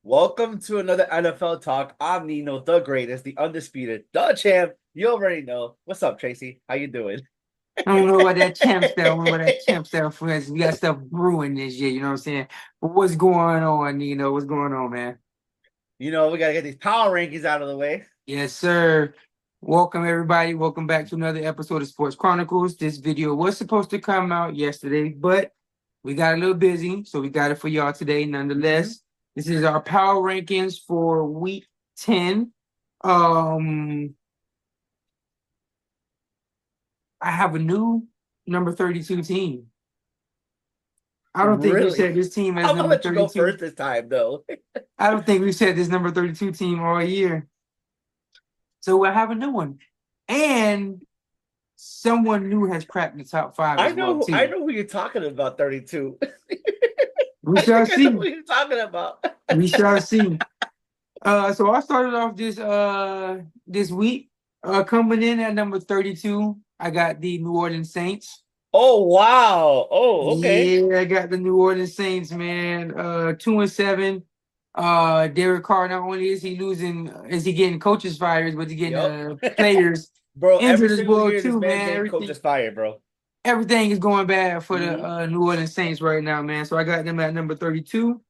Welcome to another NFL Talk. I'm Nino, the greatest, the undisputed, the champ. You already know. What's up, Tracy? How you doing? I don't know what that champ stuff. I don't know what that champ stuff for us. We got stuff brewing this year. You know what I'm saying? But what's going on, Nino? What's going on, man? We gotta get these power rankings out of the way. Yes, sir. Welcome everybody. Welcome back to another episode of Sports Chronicles. This video was supposed to come out yesterday, but we got a little busy, so we got it for y'all today. Mm-hmm. Nonetheless, this is our power rankings for week 10. Um, I have a new number 32 team. I don't think we Really? said this team as I'm gonna number let you go 32. first this time, though. I don't think we said this number 32 team all year. So I have a new one. And someone new has cracked the top five I as well, know, I too. know who you're talking about. 32. We I shall think I know who see. you're talking about. We shall see. So I started off this week. Coming in at number 32, I got the New Orleans Saints. Oh wow! Oh, okay. Yeah, I got the New Orleans Saints, man. 2-7. Derek Carr, not only is he getting coaches fired, but he's getting Yep. players Bro, every injured as single well year this too, man's man. getting coaches fired, bro. Everything is going bad for the Mm-hmm. New Orleans Saints right now, man. So I got them at number 32.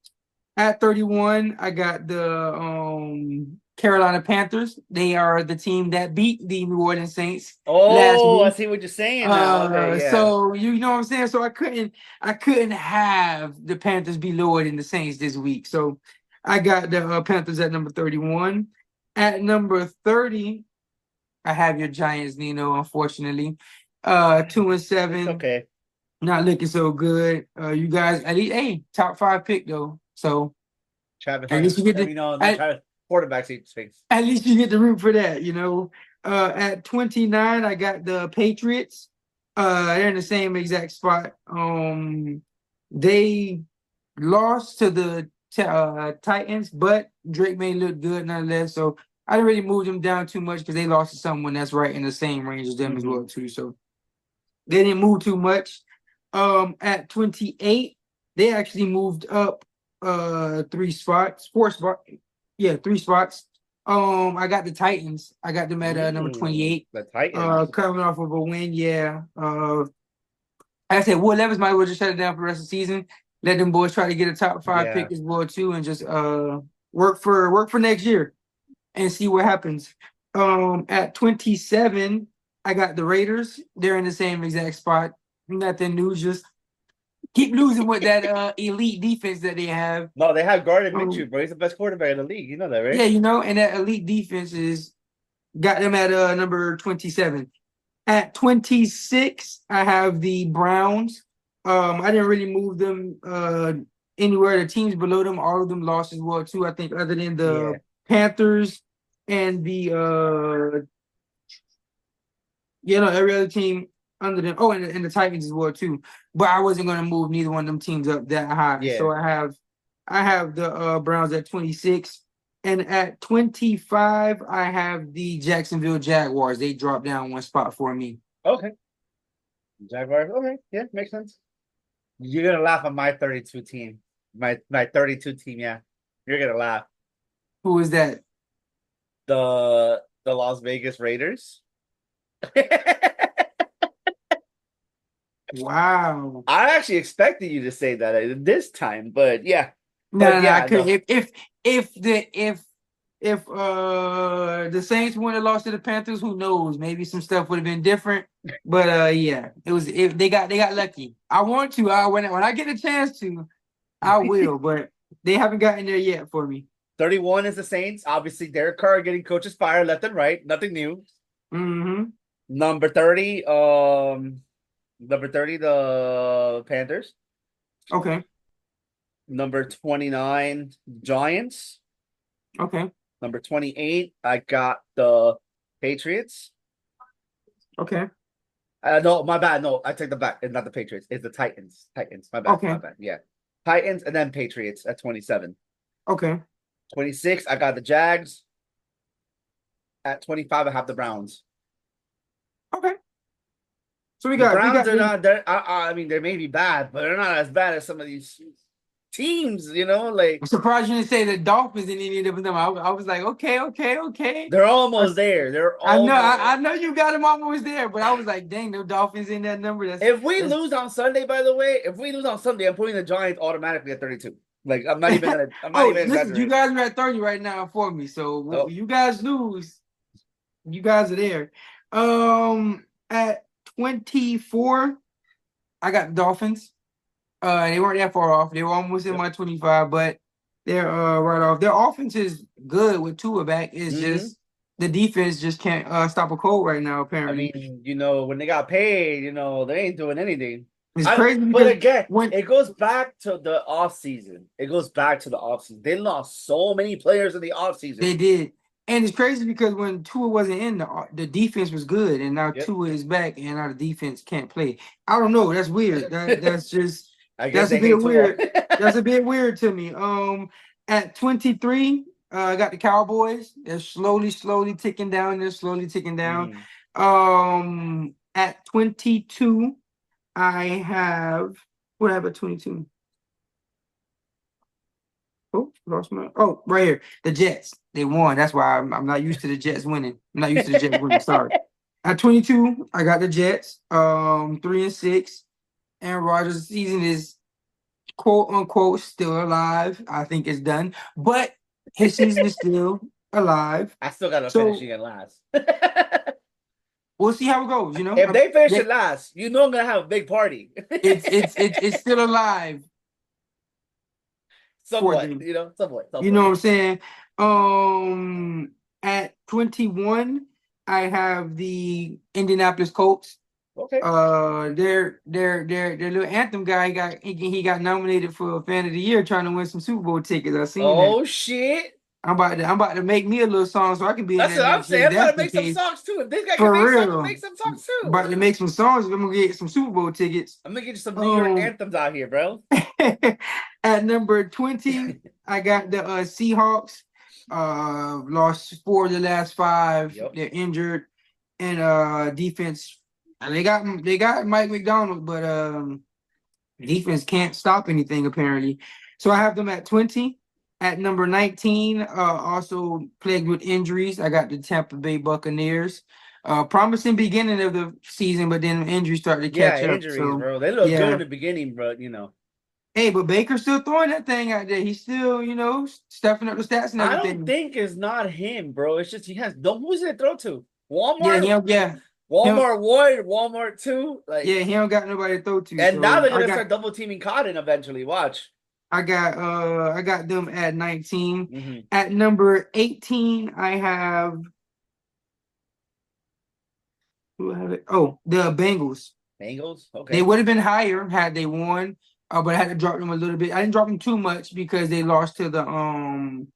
At 31, I got the Carolina Panthers. They are the team that beat the New Orleans Saints last Oh, I week. see what you're saying now. Okay, yeah. So you know what I'm saying? So I couldn't have the Panthers be lower than the Saints this week. So I got the Panthers at number 31. At number 30, I have your Giants, Nino, unfortunately. 2-7, It's okay. not looking so good. You guys at least top five pick though. So Travis at least Hunter. you get I to mean, no, not at, Travis. Quarterback seat space. at least you get to root for that, you know. At 29, I got the Patriots. They're in the same exact spot. They lost to the Titans, but Drake May look good nonetheless. So I didn't really move them down too much because they lost to someone that's right in the same range as them as Mm-hmm. well too. So they didn't move too much. At 28, they actually moved up four spots. Yeah, three spots. I got the Titans. I got them at number 28. The Titans. Coming off of a win, yeah. Like I said, Will Levis might as well just shut it down for the rest of the season. Let them boys try to get a top five Yeah. pick as well too, and just work for next year and see what happens. At 27, I got the Raiders. They're in the same exact spot. Nothing new, just keep losing with that elite defense that they have. No, they have Gardner Um, Minshew, bro. He's the best quarterback in the league. You know that, right? yeah, and that elite defense is got them at number 27. At 26, I have the Browns. I didn't really move them anywhere. The teams below them, all of them lost as well too. I think other than Yeah. the Panthers and the every other team under them. Oh, and the Titans as well too. But I wasn't going to move neither one of them teams up that high. Yeah. So I have the Browns at 26. And at 25, I have the Jacksonville Jaguars. They dropped down one spot for me. Okay. Jaguars. Okay. Yeah, makes sense. You're gonna laugh at my 32 team. My 32 team, yeah. You're gonna laugh. Who is that? The Las Vegas Raiders. I Wow. actually expected you to say that this time, but yeah. But No, I yeah, couldn't. no. If the Saints would have lost to the Panthers, who knows? Maybe some stuff would have been different. But yeah, it was if they got lucky. I want to. When I get a chance to, I will. But they haven't gotten there yet for me. 31 is the Saints. Obviously, Derek Carr getting coaches fired left and right. Nothing new. Mm-hmm. Number 30, the Panthers. Okay. Number 29, Giants. Okay. Number 28, I got the Patriots. Okay. No, my bad. No, I take the back. It's not the Patriots. It's the Titans. Titans. My bad. My Okay. bad. Yeah. Titans and then Patriots at 27. Okay. 26, I got the Jags. At 25, I have the Browns. Okay. So we The got we Browns got are the not. I mean, they may be bad, but they're not as bad as some of these. teams, you know, like I'm surprised you didn't say the Dolphins in any of them. I was like, okay. they're I, almost there. They're I know, almost. I know you got them almost there, but I was like, dang, the Dolphins in that number. If we That's lose on Sunday, by the way, if we lose on Sunday, I'm putting the Giants automatically at 32. Like I'm not Oh, even listen, you exaggerating. guys are at 30 right now for me. So Oh, you guys lose, you guys are there. At 24, I got the Dolphins. They weren't that far off. They were almost in yep. my 25, but they're right off. Their offense is good with Tua back. It's Hmm. just the defense just can't stop a cold right now, I apparently. mean, you know, when they got paid, you know, they ain't doing anything. It's crazy But because again, when it goes back to the off season. It goes back to the off season. They lost so many players in the off season. they did, and it's crazy because when Tua wasn't in, the defense was good, and now Yep. Tua is back, and now the defense can't play. I don't know. That's weird. That's just I guess that's a they bit hate Tua. weird. That's a bit weird to me. At 23, I got the Cowboys. They're slowly ticking down. They're slowly ticking down. Mm. At 22, I have what happened at 22? Oh, lost my. Oh, right here. The Jets. They won. That's why I'm not used to the Jets winning. I'm not used to the Jets winning. Sorry. At 22, I got the Jets. 3-6. Aaron Rodgers' season is quote unquote still alive. I think it's done, but his season is still alive. I still got to So finishing it last. we'll see how it goes. You know, If they finish it last, you know I'm gonna have a big party. it's still alive for Somewhat, them. you know, somewhat. You know what I'm saying? At 21, I have the Indianapolis Colts. Okay. Their little anthem guy he got nominated for Fan of the Year, trying to win some Super Bowl tickets. I seen that. Oh shit. I'm about to make me a little song so I can be in That's that what I'm next year. saying. If I'm about that's to the make some case, songs too. If this guy can for make songs, I'll real. make some songs too. About to make some songs. I'm gonna get some Super Bowl tickets. I'm gonna get you some New York anthems out here, bro. At number 20, I got the Seahawks. Lost 4 of the last 5. Yep. They're injured, and defense. And they got Mike McDonald, but defense can't stop anything apparently. So I have them at 20. At number 19, also plagued with injuries, I got the Tampa Bay Buccaneers. Promising beginning of the season, but then injuries started to catch up. Injuries, So bro. They look good yeah. in the beginning, but you know. Hey, but Baker's still throwing that thing out there. He's still, stuffing up the stats and I everything. don't think it's not him, bro. It's just he has no. Who's it throw to? Walmart. Yeah. Walmart 1, Walmart 2. Like Yeah, he don't got nobody to throw to. and so now they're gonna start double teaming Cotton eventually. Watch. I got them at 19. Mm-hmm. At number 18, I have who have it? Oh, the Bengals. Bengals. Okay. They would have been higher had they won, but I had to drop them a little bit. I didn't drop them too much because they lost to the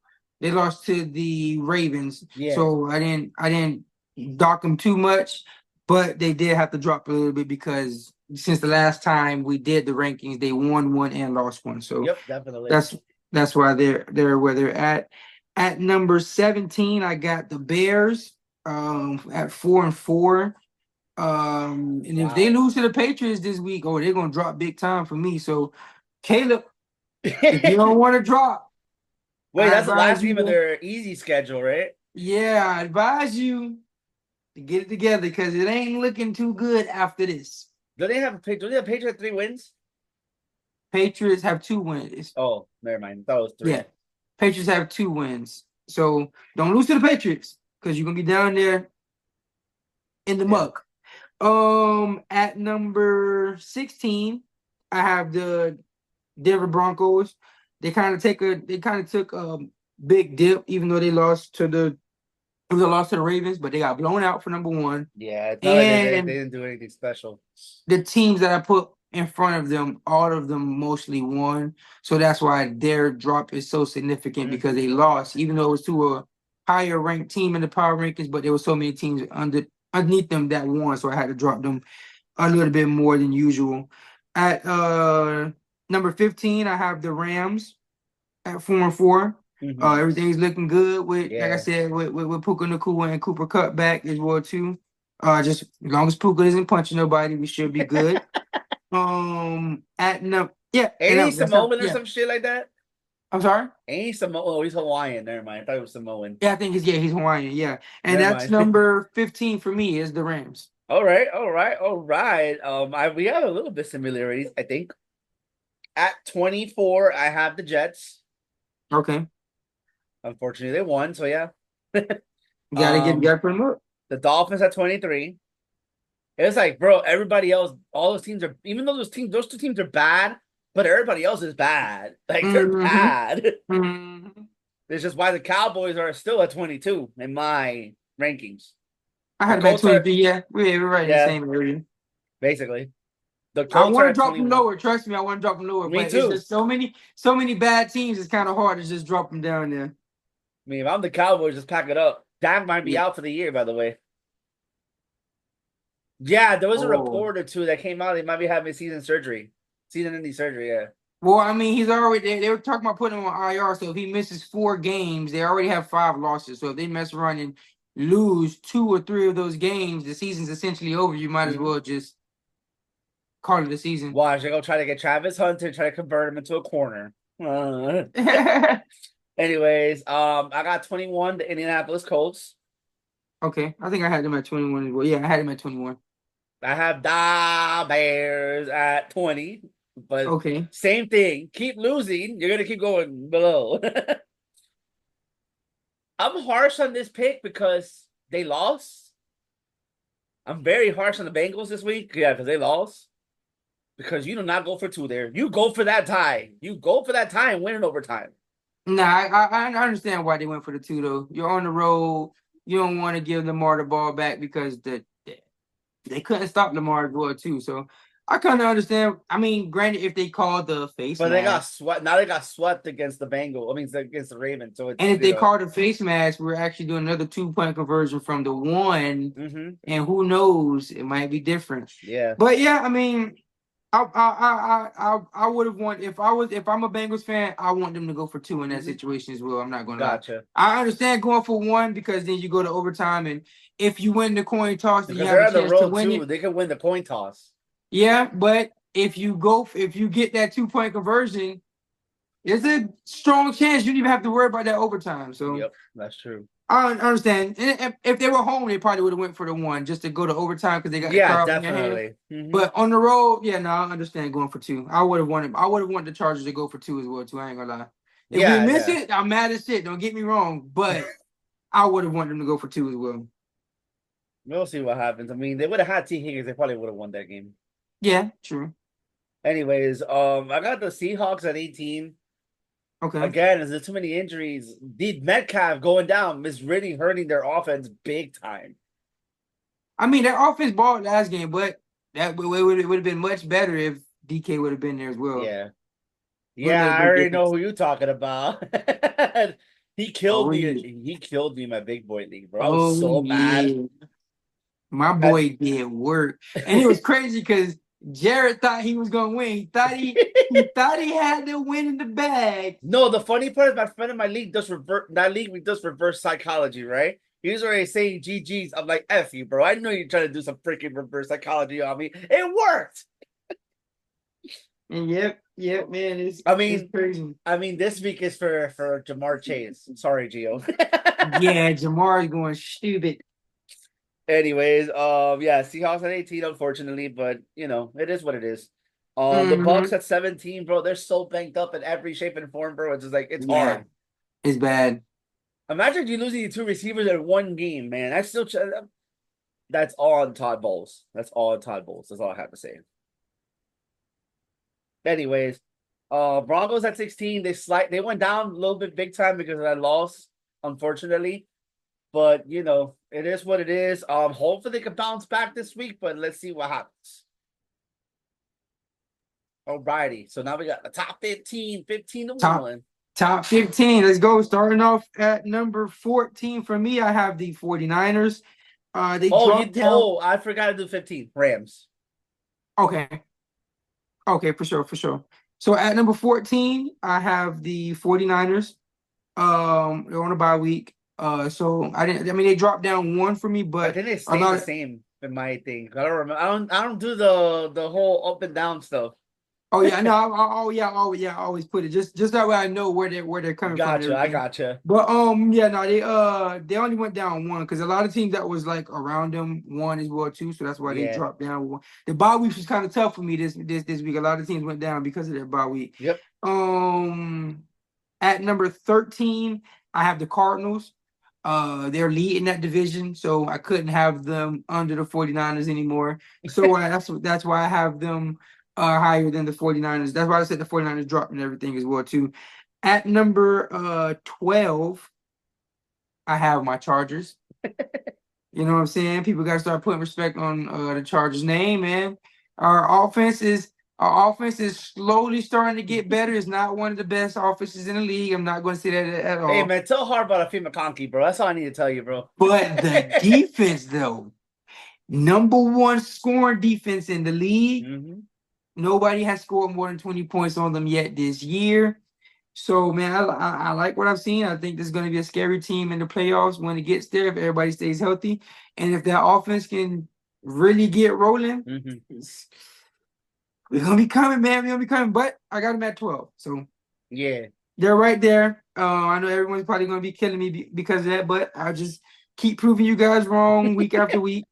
Ravens. Yeah. So I didn't dock them too much, but they did have to drop a little bit because since the last time we did the rankings, they won one and lost one. So yep, definitely. That's why they're where they're at. At number 17, I got the Bears at 4-4. And if they lose to the Patriots this week, they're gonna drop big time for me. So Caleb, if you don't want to drop, wait, that's the last game of their easy schedule, right? Yeah, I advise you to get it together because it ain't looking too good after this. Do they have Patriots 3 wins? Patriots have 2 wins. Oh, never mind. I thought it was 3. Yeah, Patriots have 2 wins. So don't lose to the Patriots because you're gonna be down there in the muck. At number 16, I have the Denver Broncos. They kind of took a big dip, even though they lost to the Ravens, but they got blown out for number 1. Yeah, they didn't do anything special. The teams that I put in front of them, all of them mostly won. So that's why their drop is so significant because they lost, even though it was to a higher ranked team in the power rankings, but there were so many teams underneath them that won, so I had to drop them a little bit more than usual. At number 15, I have the Rams at 4-4. Mm-hmm. Everything's looking good with, like I said, with Puka Nacua and Cooper Kupp back as well too. Just as long as Puka isn't punching nobody, we should be good. At Yeah, Ain't and he that's how, Samoan or yeah. some shit like that? I'm sorry. Ain't he Samoan? Oh, he's Hawaiian. Never mind. I thought he was Samoan. Yeah, I think he's Hawaiian. Yeah, and Never that's mind. number 15 for me is the Rams. All right, all right, all right. We have a little bit similarities, I think. At 24, I have the Jets. Okay, Unfortunately, they won, so yeah. gotta put him up. The Dolphins at 23. It's like, bro, everybody else, all those teams are, even though those two teams are bad, but everybody else is bad. Like they're Mm-hmm. bad. Mm-hmm. It's just why the Cowboys are still at 22 in my rankings. I The had him at Colts are, 23. Yeah, we're right in the yeah, same area. basically. The I Colts are want to at drop them 21. lower. Trust me, I want to drop them lower. Me But it's too. just so many bad teams. It's kind of hard to just drop them down there. I mean, if I'm the Cowboys, just pack it up. Dak might be Yeah. out for the year, by the way. Yeah, there was a Oh. report or two that came out. They might be having season-ending surgery. Yeah, Well, I mean, he's already. They were talking about putting him on IR. So if he misses 4 games, they already have 5 losses. So if they mess around and lose 2 or 3 of those games, the season's essentially over. You might as well just call it a season. watch. They go try to get Travis Hunter, try to convert him into a corner. Anyways, I got 21, the Indianapolis Colts. Okay, I think I had them at 21 as well. Yeah, I had them at 21. I have the Bears at 20, but Okay. same thing. Keep losing, you're gonna keep going below. I'm harsh on this pick because they lost. I'm very harsh on the Bengals this week. Yeah, because they lost. Because you do not go for two there. You go for that tie. You go for that tie and win in overtime. Nah, I understand why they went for the 2 though. You're on the road. You don't want to give Lamar the ball back because they couldn't stop Lamar as well too. So I kind of understand. I mean, granted, if they called the face But they got mask, swept. Now they got swept against the Bengals. I mean, against the Ravens. So it's and if they called the face mask, we're actually doing another 2 point conversion from the one, and who knows, it might be different. Yeah. But yeah, I mean, I would have wanted if I'm a Bengals fan, I want them to go for 2 in that situation as well. I'm not gonna lie. Gotcha. I understand going for 1 because then you go to overtime, and if you win the coin toss, then you Because have they're a on the chance to road win too. it. They could win the coin toss. Yeah, but if you get that 2 point conversion, there's a strong chance you don't even have to worry about that overtime. So Yep, that's true. I understand. And if they were home, they probably would have went for the 1 just to go to overtime because they got the Yeah, crowd in their hand. definitely. But on the road, yeah, no, I understand going for 2. I would have wanted the Chargers to go for 2 as well, too. I ain't gonna lie. If we miss it, I'm mad as shit. Don't get me wrong, but I would have wanted them to go for 2 as well. We'll see what happens. I mean, they would have had T. Higgins. They probably would have won that game. Yeah, true. Anyways, I got the Seahawks at 18. Okay. Again, there's too many injuries. The Metcalf going down is really hurting their offense big time. I mean, their offense balled last game, but that would have been much better if DK would have been there as well. Yeah. Yeah, I already know who you're talking about. He killed me. Yeah. He killed me in my big boy league, bro. I was so mad. My boy did work. And it was crazy because Jared thought he was gonna win. He thought he had the win in the bag. No, the funny part is my friend in my league does reverse psychology, right? He's already saying GG's. I'm like, F you, bro. I know you're trying to do some freaking reverse psychology on me. It worked. And yep, man. It's crazy. I mean, this week is for Jamar Chase. Sorry, Gio. Yeah, Jamar is going stupid. Anyways, yeah, Seahawks at 18, unfortunately, but you know, it is what it is. The Bucks at 17, bro. They're so banked up in every shape and form, bro. It's just like it's hard. It's bad. Imagine you losing 2 receivers in 1 game, man. That's all on Todd Bowles. That's all on Todd Bowles. That's all I have to say. Anyways, Broncos at 16. They went down a little bit big time because of that loss, unfortunately. But you know, it is what it is. Hopefully they can bounce back this week, but let's see what happens. Alrighty. So now we got the top 15 to 1. Top 15. Let's go. Starting off at number 14 for me, I have the 49ers. I forgot to do 15. Rams. Okay, for sure. So at number 14, I have the 49ers. They're on a bye week. So they dropped down 1 for me, but I think they stay the same in my thing. I don't remember. I don't do the whole up and down stuff. Oh yeah, no, I always put it just that way I know where they're coming from and Gotcha. I everything. gotcha. But yeah, no, they only went down one because a lot of teams that was like around them won as well too, so that's why they Yeah. dropped down one. The bye week was kind of tough for me this week. A lot of teams went down because of their bye week. Yep. Um, at number 13, I have the Cardinals. They're leading that division, so I couldn't have them under the 49ers anymore. So that's why I have them higher than the 49ers. That's why I said the 49ers dropped and everything as well too. At number 12, I have my Chargers. You know what I'm saying? People got to start putting respect on the Chargers name, man. Our offense is slowly starting to get better. It's not one of the best offenses in the league. I'm not going to say that at Hey all. man, tell hard about Afi McConkey, bro. That's all I need to tell you, bro. But the defense, though, number one scoring defense in the league. Hmm. Nobody has scored more than 20 points on them yet this year. So, man, I like what I've seen. I think this is going to be a scary team in the playoffs when it gets there if everybody stays healthy. And if that offense can really get rolling, Hmm. we're going to be coming, man. We're going to be coming. But I got them at 12. So Yeah. they're right there. I know everyone's probably going to be killing me because of that, but I'll just keep proving you guys wrong week after week.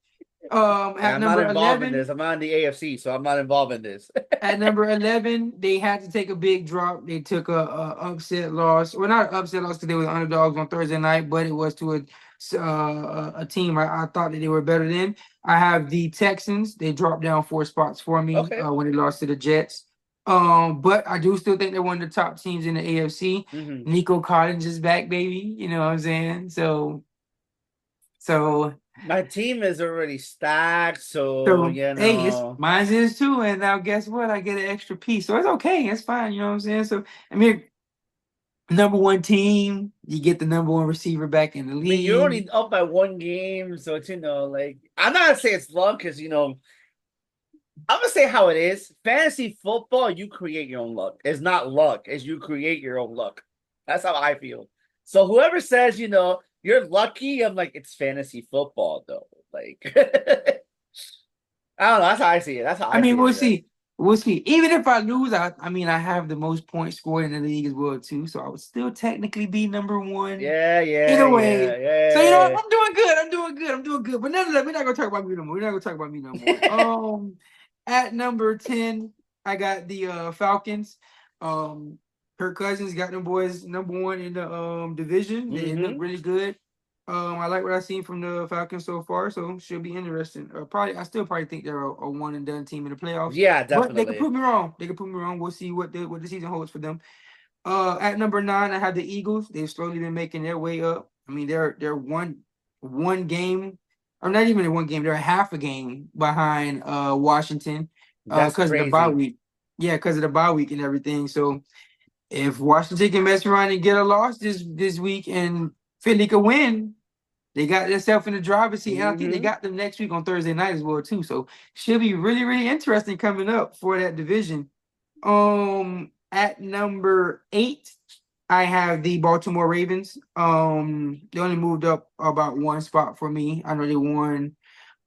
Yeah, At I'm not number involved in 11, this. I'm not in the AFC, so I'm not involved in this. At number 11, they had to take a big drop. They took a upset loss. Well, not an upset loss because they were the underdogs on Thursday night, but it was to a team I thought that they were better than. I have the Texans. They dropped down 4 spots for me Okay. when they lost to the Jets. But I do still think they're one of the top teams in the AFC. Hmm. Nico Collins is back, baby. You know what I'm saying? So My team is already stacked, so So you hey, it's know. mine is too, and now guess what? I get an extra piece, so it's okay. It's fine. You know what I'm saying? So I mean, number one team, you get the number one receiver back in the I mean, you're league. only up by one game, so it's like I'm not gonna say it's luck because I'm gonna say how it is. Fantasy football, you create your own luck. It's not luck, it's you create your own luck. That's how I feel. So whoever says, you're lucky, I'm like, it's fantasy football though. Like I don't know, that's how I see it. That's how I I mean, see we'll it, man. see. We'll see. Even if I lose, I have the most points scored in the league as well too, so I would still technically be number one Yeah, in yeah, a yeah, way. So you know what? yeah. I'm doing good. I'm doing good. I'm doing good. But none of that. We're not gonna talk about me no more. We're not gonna talk about me no more. At number 10, I got the Falcons. Um, Kirk Cousins got them boys number one in the division. They look Mm-hmm. really good. I like what I've seen from the Falcons so far, so should be interesting. I still probably think they're a one and done team in the playoffs, Yeah, but they could definitely. prove me wrong. They could prove me wrong. We'll see what the season holds for them. At number 9, I have the Eagles. They've slowly been making their way up. I mean, they're one game, or not even one game. They're half a game behind That's Washington because of the bye crazy. week. Yeah, because of the bye week and everything. So if Washington can mess around and get a loss this week and Philly can win, they got themselves in the driver's seat. And I think they Mm-hmm. got them next week on Thursday night as well too. So should be really really interesting coming up for that division. At number 8, I have the Baltimore Ravens. They only moved up about 1 spot for me. I know they won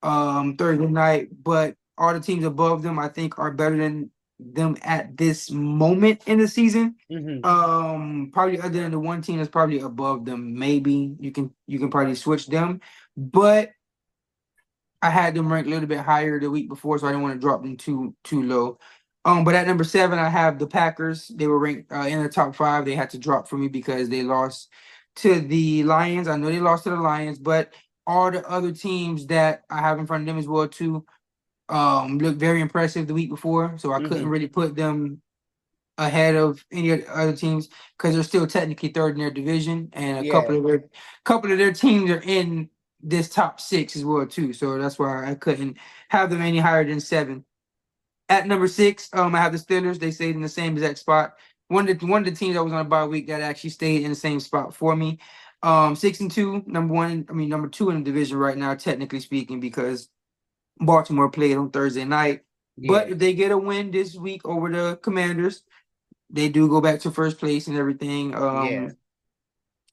Thursday night, but all the teams above them I think are better than them at this moment in the season. Mm-hmm. Probably other than the one team that's probably above them. Maybe you can probably switch them, but I had them ranked a little bit higher the week before, so I didn't want to drop them too low. But at number 7, I have the Packers. They were ranked in the top 5. They had to drop for me because they lost to the Lions. I know they lost to the Lions, but all the other teams that I have in front of them as well too looked very impressive the week before. So I couldn't Mm-hmm. really put them ahead of any of the other teams because they're still technically third in their division, and a Yeah. couple of their teams are in this top 6 as well too. So that's why I couldn't have them any higher than 7. At number 6, I have the Steelers. They stayed in the same exact spot. One of the teams that was on a bye week that actually stayed in the same spot for me. 6-2, number 2 in the division right now, technically speaking, because Baltimore played on Thursday night. But Yeah. if they get a win this week over the Commanders, they do go back to first place and everything Yeah.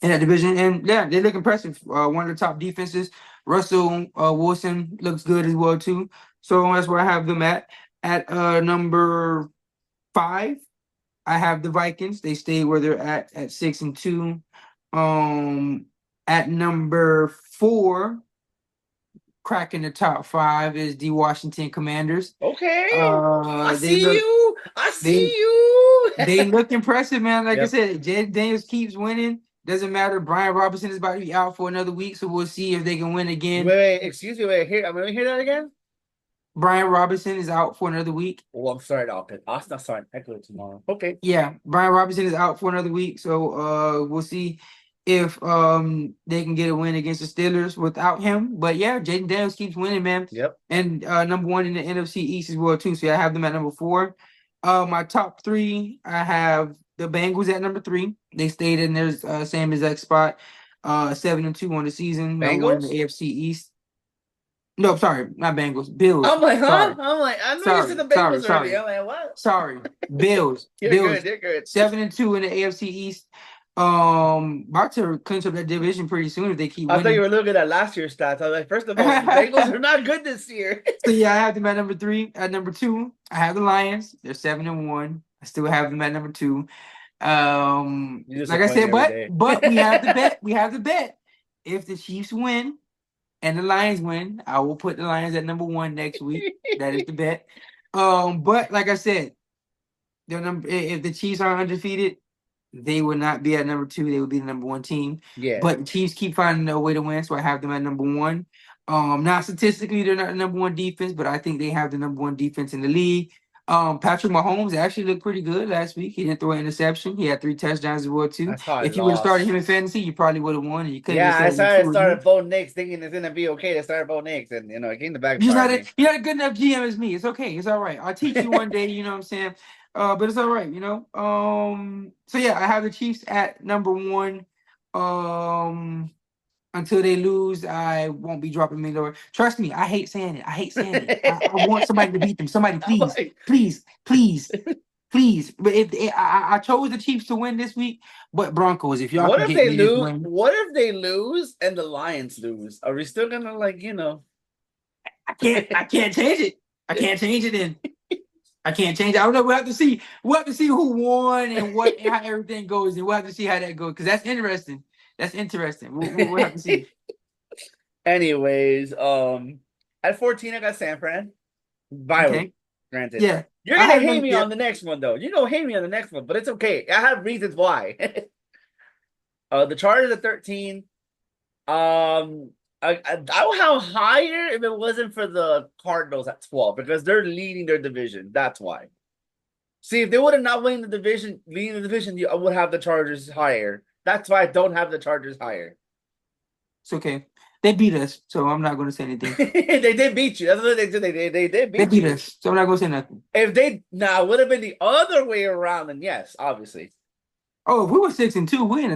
in that division. And yeah, they look impressive. One of the top defenses. Russell Wilson looks good as well too. So that's where I have them at. At number 5, I have the Vikings. They stay where they're at 6-2. At number 4, cracking the top 5 is the Washington Commanders. Okay. I They see look you. I they see you. they look impressive, man. Like I Yep. said, Jay Daniels keeps winning. Doesn't matter. Brian Robinson is about to be out for another week, so we'll see if they can win Wait, again. wait, excuse me. Wait, here. I'm gonna hear that again. Brian Robinson is out for another week. Oh, I'm sorry, Alpin. I'm not sorry. I go tomorrow. Okay. Yeah, Brian Robinson is out for another week, so we'll see if they can get a win against the Steelers without him. But yeah, Jaden Daniels keeps winning, man. Yep. And number 1 in the NFC East as well too. So I have them at number 4. My top 3, I have the Bengals at number 3. They stayed in their same exact spot. 7-2 on the season. Number 1 in the Bengals. AFC East. No, sorry, not Bengals. Bills. I'm like, huh? Sorry. I'm like, I know you Sorry, said the sorry, Bengals sorry. already. I'm like, what? Sorry, Bills. You're Bills good. You're good. 7-2 in the AFC East. About to clinch up that division pretty soon if they keep I thought you winning. were looking at last year's stats. I was like, first of all, the Bengals are not good this year. So yeah, I have them at number 3. At number 2, I have the Lions. They're 7-1. I still have them at number 2. You Like I disappoint said, me but every day. but we have the bet. We have the bet. If the Chiefs win and the Lions win, I will put the Lions at number 1 next week. That is the bet. But like I said, if the Chiefs are undefeated, they would not be at number 2. They would be the number 1 team. Yeah. But the Chiefs keep finding a way to win, so I have them at number 1. Not statistically, they're not the number 1 defense, but I think they have the number 1 defense in the league. Patrick Mahomes actually looked pretty good last week. He didn't throw an interception. He had 3 touchdowns as well too. That's how I If you would have started lost. him in fantasy, you probably would have won. And you couldn't Yeah, I have said started Bo Nix thinking it's gonna be okay to start Bo Nix, and it came to backfire me. you're not a good enough GM as me. It's okay. It's all right. I'll teach you one day. You know what I'm saying? But it's all right. So yeah, I have the Chiefs at number 1. Until they lose, I won't be dropping me lower. Trust me, I hate saying it. I hate saying it. I want somebody to beat them. Somebody, please, please, please, please. But if I chose the Chiefs to win this week, but Broncos, if y'all What can if get they me this lose? win, What if they lose and the Lions lose? Are we still gonna I can't change it. I can't change it. Then I can't change it. I don't know. We'll have to see. We'll have to see who won and how everything goes, and we'll have to see how that goes because that's interesting. That's interesting. We'll have to see. Anyways, at 14, I got San Fran. Bye week, granted. Yeah. You're gonna hate me on the next one, though. You're gonna hate me on the next one, but it's okay. I have reasons why. The Chargers at 13. I would have higher if it wasn't for the Cardinals at 12 because they're leading their division. That's why. See, if they would have not leading the division, I would have the Chargers higher. That's why I don't have the Chargers higher. It's okay. They beat us, so I'm not going to say anything. They did beat you. That's what they did. They beat us, so I'm not going to say nothing. If they it would have been the other way around, then yes, obviously. Oh, if we were 6-2, we're in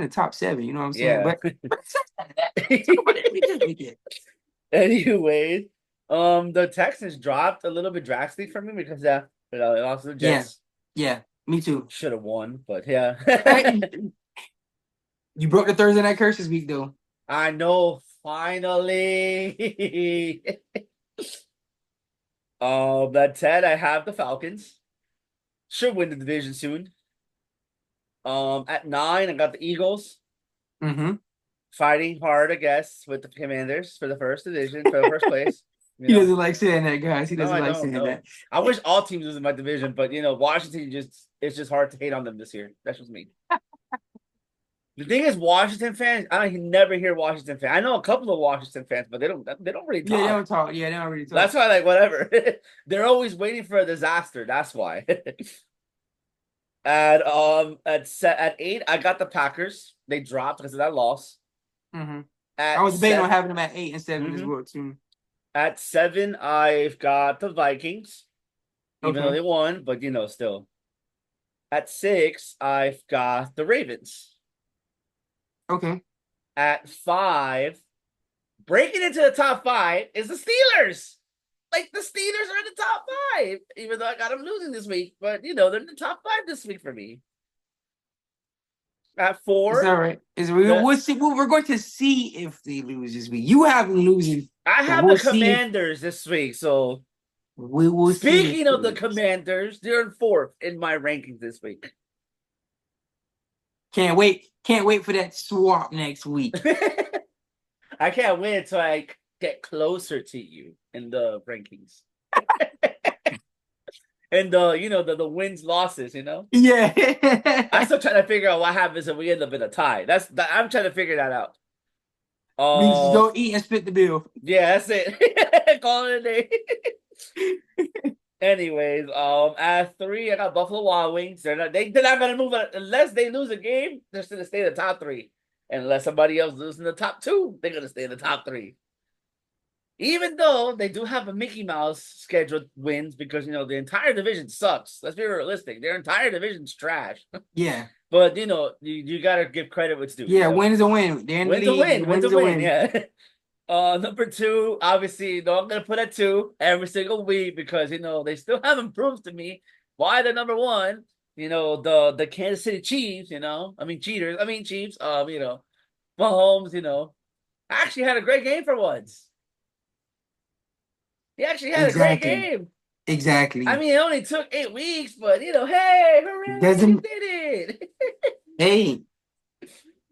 the top 7. You know what I'm saying? Yeah. But anyways, the Texans dropped a little bit drastically for me because they lost to the Jets. Yeah, me too. Should have won, but yeah. You broke the Thursday night curse this week, though. I know, finally. That said, I have the Falcons. Should win the division soon. At 9, I got the Eagles. Mm-hmm. Fighting hard, I guess, with the Commanders for the first division, for the first place. He doesn't like saying that, guys. He doesn't like saying that. I wish all teams was in my division, but Washington it's just hard to hate on them this year. That's just me. The thing is, Washington fans, I never hear Washington fans. I know a couple of Washington fans, but they don't really talk. Yeah, they don't talk. Yeah, they don't really talk. That's why, whatever. They're always waiting for a disaster. That's why. At 8, I got the Packers. They dropped because of that loss. Mm-hmm. I was debating on having them at 8 and 7 as well too. At 7, I've got the Vikings, even though they won, but still. At 6, I've got the Ravens. Okay. At 5, breaking into the top 5 is the Steelers. The Steelers are in the top 5, even though I got them losing this week. But they're in the top 5 this week for me. At 4, it's all right. We'll see. We're going to see if they lose this week. You have them losing. I have the Commanders this week, so We will see. Speaking of the Commanders, they're in fourth in my rankings this week. Can't wait. Can't wait for that swap next week. I can't wait until I get closer to you in the rankings. And the wins losses, Yeah. I'm still trying to figure out what happens if we end up in a tie. I'm trying to figure that out. We just go eat and split the bill. Yeah, that's it. Call it a day. Anyways, at 3, I got Buffalo Wild Wings. They're not gonna move unless they lose a game. They're still gonna stay in the top 3. And unless somebody else loses in the top 2, they're gonna stay in the top 3. Even though they do have a Mickey Mouse scheduled wins because the entire division sucks. Let's be realistic. Their entire division's trash. Yeah. But you gotta give credit what's due. Yeah, win is a win. They're in the league. Win to win. Yeah. Number 2, obviously, I'm gonna put at 2 every single week because they still haven't proved to me why they're number 1. The Kansas City Chiefs. Chiefs. Mahomes. Actually had a great game for once. He actually had a great game. Exactly. I mean, it only took 8 weeks, but hey, hooray, he did it. Hey,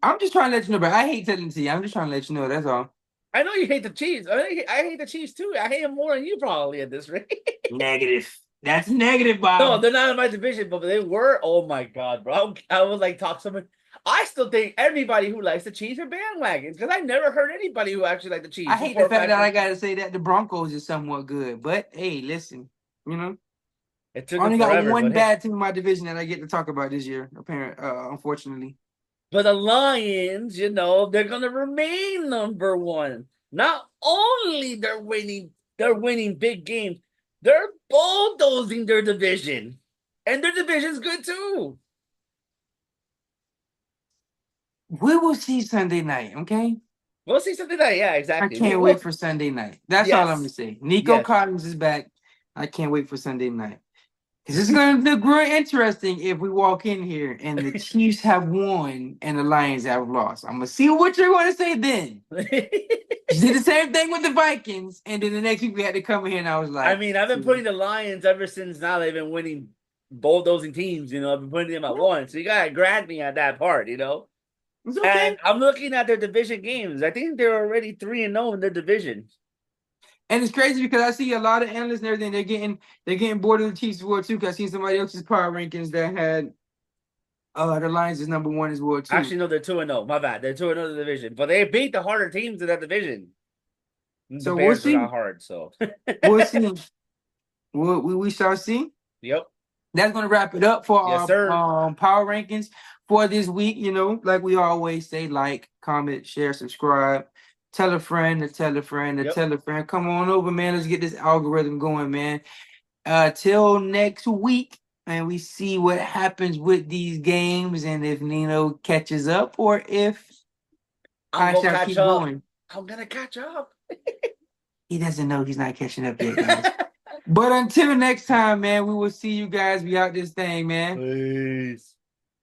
I'm just trying to let you know, but I hate telling you. I'm just trying to let you know. That's all. I know you hate the Chiefs. I hate the Chiefs too. I hate them more than you probably at this rate. Negative. That's negative, Bob. No, they're not in my division, but they were. Oh my god, bro! I would talk to someone. I still think everybody who likes the Chiefs are bandwagons because I never heard anybody who actually liked the Chiefs. I hate the fact that I got to say that the Broncos is somewhat good, but hey, listen, it took I only got one bad team team in my division that I get to talk about this year. Unfortunately. But the Lions, they're gonna remain number 1. Not only they're winning big games, they're bulldozing their division, and their division's good too. We will see Sunday night, okay? We'll see Sunday night. Yeah, exactly. I can't wait for Sunday night. That's all I'm gonna say. Nico Collins is back. I can't wait for Sunday night. Because it's gonna look real interesting if we walk in here and the Chiefs have won and the Lions have lost. I'm gonna see what you're gonna say then. You did the same thing with the Vikings, and then the next week we had to come in here and I was like, I've been putting the Lions ever since now they've been winning bulldozing teams, I've been putting them at 1. So you gotta grant me at that part, It's okay. And I'm looking at their division games. I think they're already 3-0 in their division. And it's crazy because I see a lot of analysts and everything. They're getting bored of the Chiefs as well too. Because I seen somebody else's power rankings that had the Lions is number 1 as well too. Actually, no, they're 2-0. My bad. They're 2-0 in the division, but they beat the harder teams in that division. So we'll see. Not hard, so we'll see. We shall see. Yep. That's gonna wrap it up for our power rankings for this week. Like we always say, like, comment, share, subscribe. Tell a friend to tell a friend to tell a friend. Come on over, man. Let's get this algorithm going, man. Till next week, and we see what happens with these games and if Nino catches up or if I shall keep going. I'm gonna catch up. He doesn't know he's not catching up yet, guys. But until next time, man, we will see you guys. We out this thing, man. Peace.